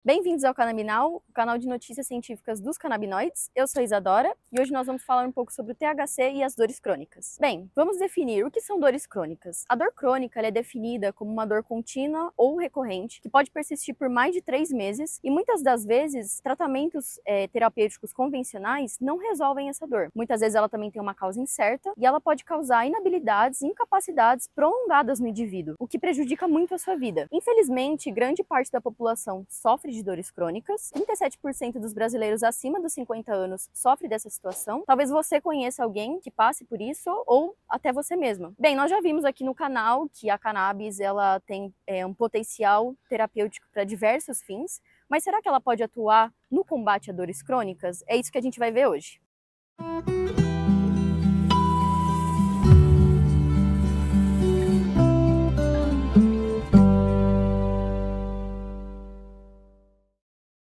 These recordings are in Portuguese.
Bem-vindos ao Canabinal, o canal de notícias científicas dos canabinoides. Eu sou Isadora e hoje nós vamos falar um pouco sobre o THC e as dores crônicas. Bem, vamos definir o que são dores crônicas. A dor crônica é definida como uma dor contínua ou recorrente, que pode persistir por mais de 3 meses e muitas das vezes tratamentos terapêuticos convencionais não resolvem essa dor. Muitas vezes ela também tem uma causa incerta e ela pode causar inabilidades e incapacidades prolongadas no indivíduo, o que prejudica muito a sua vida. Infelizmente, grande parte da população sofre de dores crônicas. 37% dos brasileiros acima dos 50 anos sofre dessa situação. Talvez você conheça alguém que passe por isso ou até você mesma. Bem, nós já vimos aqui no canal que a cannabis ela tem um potencial terapêutico para diversos fins, mas será que ela pode atuar no combate a dores crônicas? É isso que a gente vai ver hoje.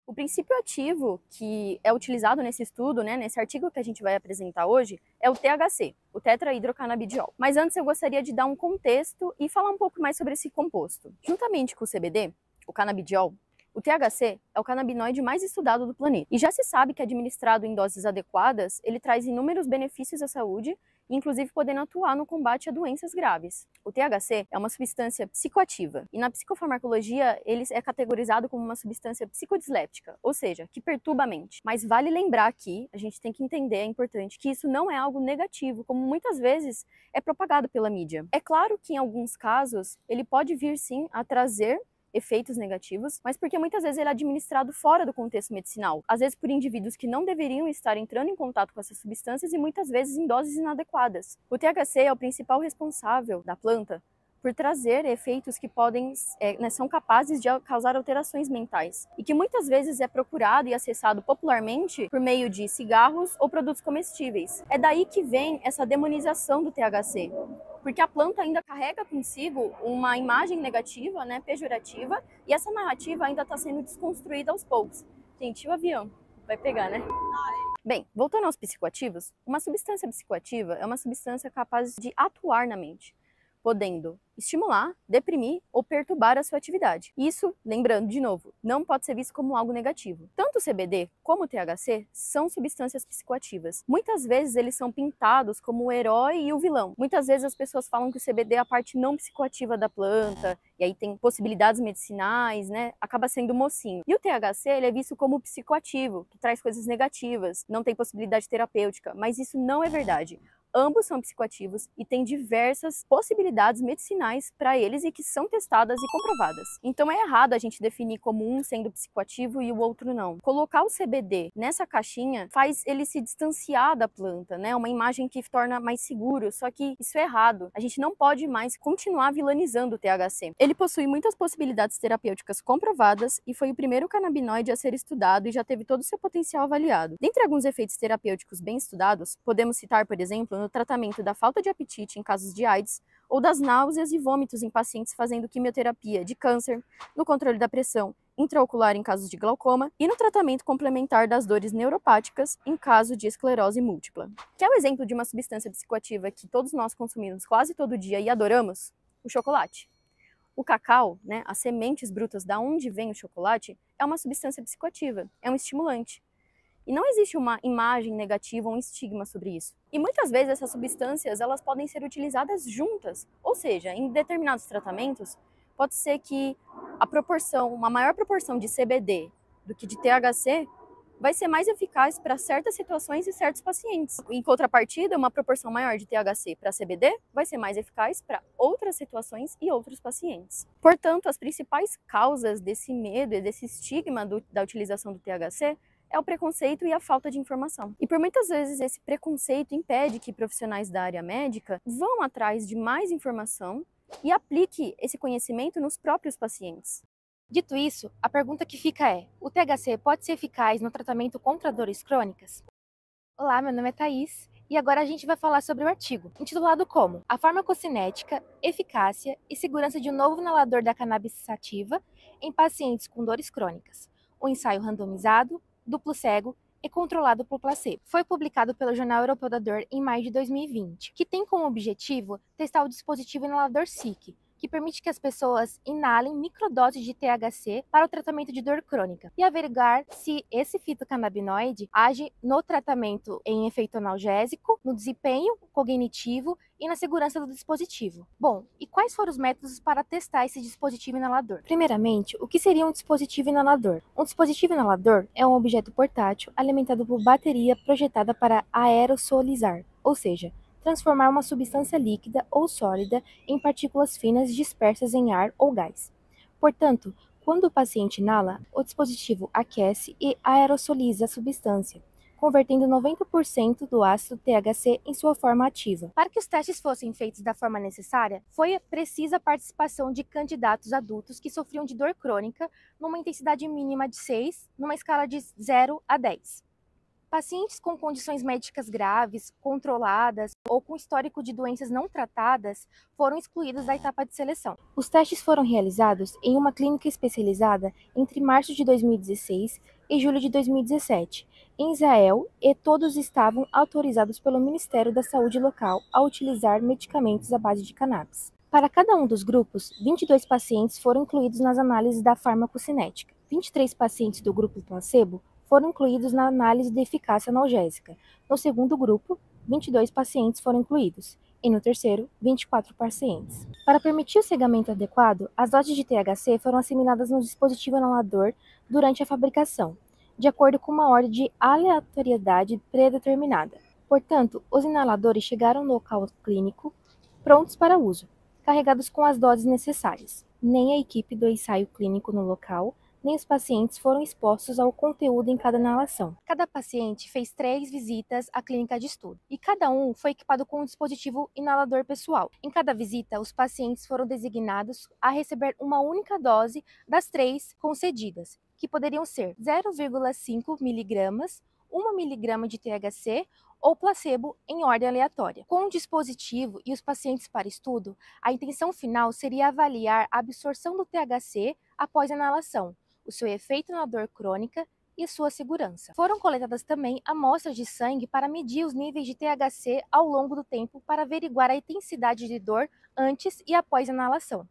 O princípio ativo que é utilizado nesse estudo, nesse artigo que a gente vai apresentar hoje, é o THC, o tetrahidrocannabidiol. Mas antes eu gostaria de dar um contexto e falar um pouco mais sobre esse composto. Juntamente com o CBD, o cannabidiol, o THC é o canabinoide mais estudado do planeta. E já se sabe que administrado em doses adequadas, ele traz inúmeros benefícios à saúde, inclusive podendo atuar no combate a doenças graves. O THC é uma substância psicoativa e na psicofarmacologia ele é categorizado como uma substância psicodisléptica, ou seja, que perturba a mente. Mas vale lembrar aqui, a gente tem que entender, é importante, que isso não é algo negativo, como muitas vezes é propagado pela mídia. É claro que em alguns casos ele pode vir sim a trazer efeitos negativos, mas porque muitas vezes ele é administrado fora do contexto medicinal, às vezes por indivíduos que não deveriam estar entrando em contato com essas substâncias e muitas vezes em doses inadequadas. O THC é o principal responsável da planta por trazer efeitos que são capazes de causar alterações mentais e que muitas vezes é procurado e acessado popularmente por meio de cigarros ou produtos comestíveis. É daí que vem essa demonização do THC, porque a planta ainda carrega consigo uma imagem negativa, pejorativa, e essa narrativa ainda está sendo desconstruída aos poucos. Gente, o avião vai pegar, né? Bem, voltando aos psicoativos, uma substância psicoativa é uma substância capaz de atuar na mente, podendo estimular, deprimir ou perturbar a sua atividade. Isso, lembrando de novo, não pode ser visto como algo negativo. Tanto o CBD como o THC são substâncias psicoativas. Muitas vezes eles são pintados como o herói e o vilão. Muitas vezes as pessoas falam que o CBD é a parte não psicoativa da planta, e aí tem possibilidades medicinais, acaba sendo mocinho. E o THC, ele é visto como psicoativo, que traz coisas negativas, não tem possibilidade terapêutica, mas isso não é verdade. Ambos são psicoativos e têm diversas possibilidades medicinais para eles e que são testadas e comprovadas. Então é errado a gente definir como um sendo psicoativo e o outro não. Colocar o CBD nessa caixinha faz ele se distanciar da planta, uma imagem que torna mais seguro, só que isso é errado. A gente não pode mais continuar vilanizando o THC. Ele possui muitas possibilidades terapêuticas comprovadas e foi o primeiro canabinoide a ser estudado e já teve todo o seu potencial avaliado. Dentre alguns efeitos terapêuticos bem estudados, podemos citar, por exemplo, no tratamento da falta de apetite em casos de AIDS ou das náuseas e vômitos em pacientes fazendo quimioterapia de câncer, no controle da pressão intraocular em casos de glaucoma e no tratamento complementar das dores neuropáticas em caso de esclerose múltipla. Quer o exemplo de uma substância psicoativa que todos nós consumimos quase todo dia e adoramos? O chocolate. O cacau, as sementes brutas da onde vem o chocolate, é uma substância psicoativa, é um estimulante. E não existe uma imagem negativa ou um estigma sobre isso. E muitas vezes essas substâncias elas podem ser utilizadas juntas, ou seja, em determinados tratamentos, pode ser que uma maior proporção de CBD do que de THC vai ser mais eficaz para certas situações e certos pacientes. Em contrapartida, uma proporção maior de THC para CBD vai ser mais eficaz para outras situações e outros pacientes. Portanto, as principais causas desse medo e desse estigma da utilização do THC é o preconceito e a falta de informação. E por muitas vezes esse preconceito impede que profissionais da área médica vão atrás de mais informação e aplique esse conhecimento nos próprios pacientes. Dito isso, a pergunta que fica é: o THC pode ser eficaz no tratamento contra dores crônicas? Olá, meu nome é Thaís e agora a gente vai falar sobre o artigo, intitulado como A farmacocinética, eficácia e segurança de um novo inalador da cannabis sativa em pacientes com dores crônicas. Um ensaio randomizado, duplo cego e controlado por placebo. Foi publicado pelo Jornal Europeu da Dor em maio de 2020, que tem como objetivo testar o dispositivo inalador SIC, que permite que as pessoas inalem microdoses de THC para o tratamento de dor crônica e averiguar se esse fitocannabinoide age no tratamento em efeito analgésico, no desempenho cognitivo e na segurança do dispositivo. Bom, e quais foram os métodos para testar esse dispositivo inalador? Primeiramente, o que seria um dispositivo inalador? Um dispositivo inalador é um objeto portátil alimentado por bateria projetada para aerossolizar, ou seja, transformar uma substância líquida ou sólida em partículas finas dispersas em ar ou gás. Portanto, quando o paciente inala, o dispositivo aquece e aerossoliza a substância, convertendo 90% do ácido THC em sua forma ativa. Para que os testes fossem feitos da forma necessária, foi precisa a participação de candidatos adultos que sofriam de dor crônica numa intensidade mínima de 6, numa escala de 0 a 10. Pacientes com condições médicas graves, controladas ou com histórico de doenças não tratadas foram excluídos da etapa de seleção. Os testes foram realizados em uma clínica especializada entre março de 2016 e julho de 2017, em Israel, e todos estavam autorizados pelo Ministério da Saúde local a utilizar medicamentos à base de cannabis. Para cada um dos grupos, 22 pacientes foram incluídos nas análises da farmacocinética. 23 pacientes do grupo placebo foram incluídos na análise de eficácia analgésica. No segundo grupo, 22 pacientes foram incluídos, e no terceiro, 24 pacientes. Para permitir o cegamento adequado, as doses de THC foram assimiladas no dispositivo inalador durante a fabricação, de acordo com uma ordem de aleatoriedade predeterminada. Portanto, os inaladores chegaram no local clínico prontos para uso, carregados com as doses necessárias. Nem a equipe do ensaio clínico no local, nem os pacientes foram expostos ao conteúdo em cada inalação. Cada paciente fez 3 visitas à clínica de estudo, e cada um foi equipado com um dispositivo inalador pessoal. Em cada visita, os pacientes foram designados a receber uma única dose das 3 concedidas, que poderiam ser 0,5 mg, 1 mg de THC ou placebo em ordem aleatória. Com o dispositivo e os pacientes para estudo, a intenção final seria avaliar a absorção do THC após a inalação, o seu efeito na dor crônica e sua segurança. Foram coletadas também amostras de sangue para medir os níveis de THC ao longo do tempo para averiguar a intensidade de dor antes e após a inalação.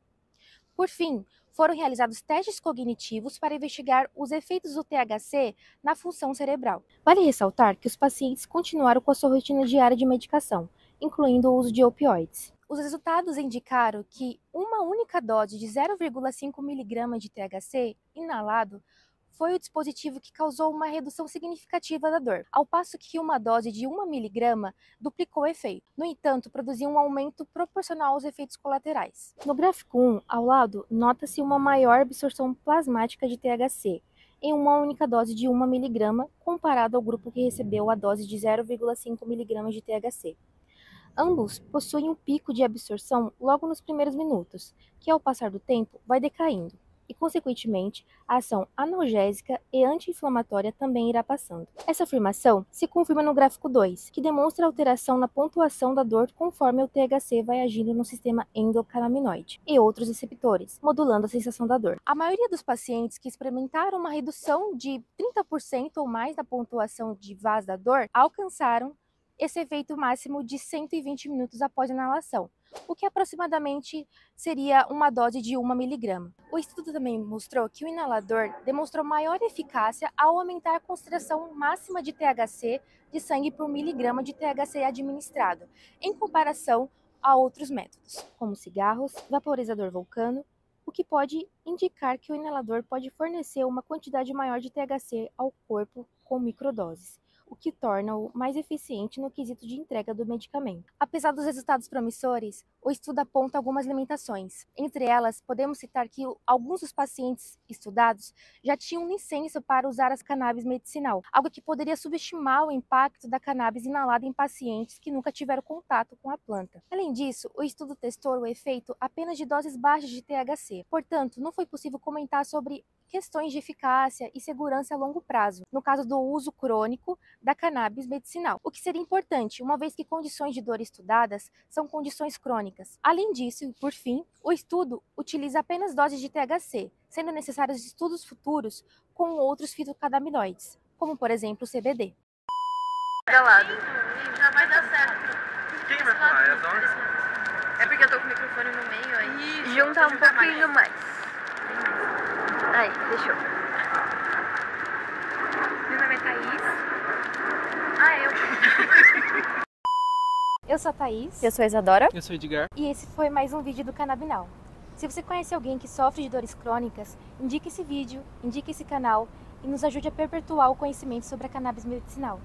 Por fim, foram realizados testes cognitivos para investigar os efeitos do THC na função cerebral. Vale ressaltar que os pacientes continuaram com a sua rotina diária de medicação, incluindo o uso de opioides. Os resultados indicaram que uma única dose de 0,5 mg de THC inalado foi o dispositivo que causou uma redução significativa da dor, ao passo que uma dose de 1 mg duplicou o efeito. No entanto, produziu um aumento proporcional aos efeitos colaterais. No gráfico 1, ao lado, nota-se uma maior absorção plasmática de THC em uma única dose de 1 mg comparado ao grupo que recebeu a dose de 0,5 mg de THC. Ambos possuem um pico de absorção logo nos primeiros minutos, que ao passar do tempo vai decaindo, e consequentemente a ação analgésica e anti-inflamatória também irá passando. Essa afirmação se confirma no gráfico 2, que demonstra alteração na pontuação da dor conforme o THC vai agindo no sistema endocannabinoide e outros receptores, modulando a sensação da dor. A maioria dos pacientes que experimentaram uma redução de 30% ou mais da pontuação de VAS da dor alcançaram esse efeito máximo de 120 minutos após a inalação, o que aproximadamente seria uma dose de 1 mg. O estudo também mostrou que o inalador demonstrou maior eficácia ao aumentar a concentração máxima de THC de sangue por miligrama de THC administrado, em comparação a outros métodos, como cigarros, vaporizador Vulcano, o que pode indicar que o inalador pode fornecer uma quantidade maior de THC ao corpo com microdoses, o que torna-o mais eficiente no quesito de entrega do medicamento. Apesar dos resultados promissores, o estudo aponta algumas limitações. Entre elas, podemos citar que alguns dos pacientes estudados já tinham licença para usar as cannabis medicinal, algo que poderia subestimar o impacto da cannabis inalada em pacientes que nunca tiveram contato com a planta. Além disso, o estudo testou o efeito apenas de doses baixas de THC, portanto, não foi possível comentar sobre questões de eficácia e segurança a longo prazo, no caso do uso crônico da cannabis medicinal, o que seria importante, uma vez que condições de dor estudadas são condições crônicas. Além disso, e por fim, o estudo utiliza apenas doses de THC, sendo necessários estudos futuros com outros fitocannabinoides, como por exemplo o CBD. Já vai dar certo. Quem vai falar? É a dose? É porque eu tô com o microfone no meio aí. Junta um pouquinho mais. Aí, fechou. Meu nome é Thaís. Eu sou a Thaís. Eu sou a Isadora. Eu sou o Edgar. E esse foi mais um vídeo do Canabinal. Se você conhece alguém que sofre de dores crônicas, indique esse vídeo, indique esse canal e nos ajude a perpetuar o conhecimento sobre a cannabis medicinal.